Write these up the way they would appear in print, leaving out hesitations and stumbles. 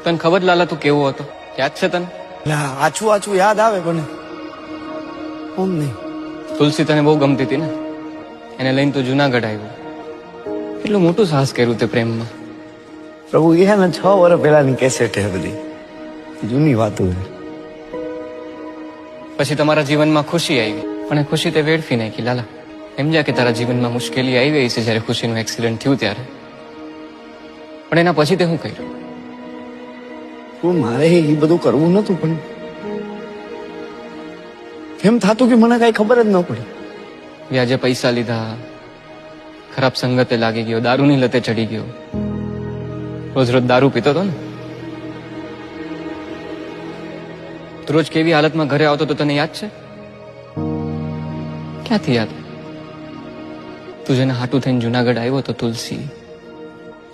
તને ખબર લાલા તું કેવો હતો? યાદ છે તને? આછું આછું યાદ આવે પણ ઓમ નહીં. તુલસી તને બહુ ગમતી હતી ને, એને લઈને તું જુનાગઢ આવ્યો. કેટલું મોટું સાહસ કર્યું તે પ્રેમમાં. પ્રભુ એ હે ને 6 વર્ષ પહેલાની કેસેટ હે બધી, જૂની વાતો છે. પછી તમારા જીવનમાં ખુશી આવી, પણ એ ખુશી તે વેડફી નાખી લાલા. સમજ્યા કે તારા જીવનમાં મુશ્કેલી આવી છે જ્યારે ખુશીનું એક્સિડન્ટ થયું ત્યારે, પણ એના પછી તે શું કર્યું? પણ મારે એ બધું કરવું નતું, પણ એમ થતું કે મને કઈ ખબર જ ન પડી. વ્યાજે પૈસા લીધા, ખરાબ સંગતે લાગી ગયો, દારૂની લતે ચડી ગયો, રોજ રોજ દારૂ પીતો હતો ને. તું રોજ કેવી હાલતમાં ઘરે આવતો તો તને યાદ છે? ક્યાંથી યાદ? તું જેને હાટું થઈને જુનાગઢ આવ્યો તો તુલસી,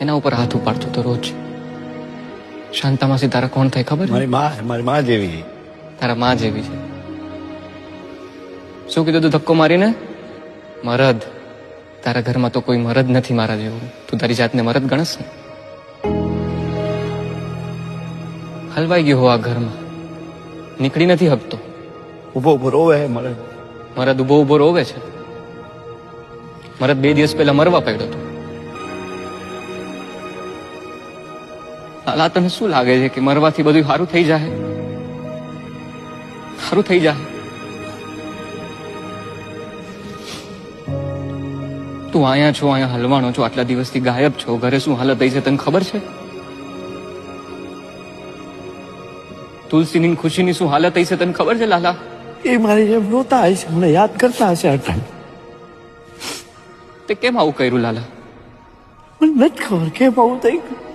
એના ઉપર હાથ ઉપાડતો તો રોજ. શાંતામાસી તારા કોણ થાય ખબર? મારી માં જેવી. તારા માં જેવી છે. શું કીધું તું ધક્કો મારીને? મરદ. તારા ઘરમાં તો કોઈ મરદ નથી મારા જેવું. તું તારી જાતને મરદ ગણસ ને? હલવાઈ ગયો હો આ ઘરમાં, નીકળી નથી હકતો. ઉભો ઉભો રોવે મરદ. મરદ ઉભો ઉભો રોવે છે. મરદ 2 દિવસ પહેલા મરવા પડ્યો હતો. લાલા તને શું લાગે છે કે મરવાથી બધું સારું થઈ જાય? સારું થઈ જાય? તું અહીંયા છો, અહીંયા હલવાનો છો, આટલા દિવસથી ગાયબ છો, ઘરે શું હાલત થઈ છે તને ખબર છે? તુલસીની ખુશીની શું હાલત થઈ છે તને ખબર છે લાલા? એ મારી જેમ રોતા હશે, મને યાદ કરતા હશે અટાણ. તે કેમ આવું કર્યું લાલા? મને નથી ખબર કેમ આવું થઈ ગયું.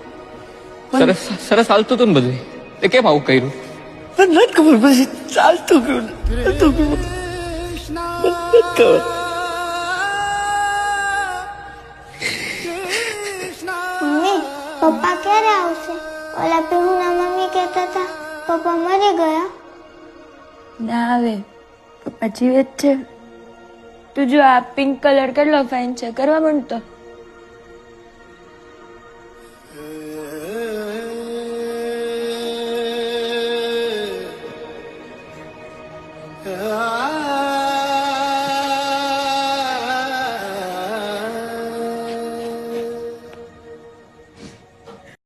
સરસ સરસ હાલતું હતું ને બધું, તે કેમ આવું કર્યું? મને નથી ખબર, પછી ચાલતું ગયું. મને નથી ખબર. મમ્મી, પપ્પા ક્યારે આવશે? ઓલા પીહુના મમ્મી કહેતા હતા પપ્પા મરી ગયા. ના આવે, પપ્પા જીવે જ છે. તું જો આ પિંક કલર કેટલો ફાઇન છે, કરવા માંડતો.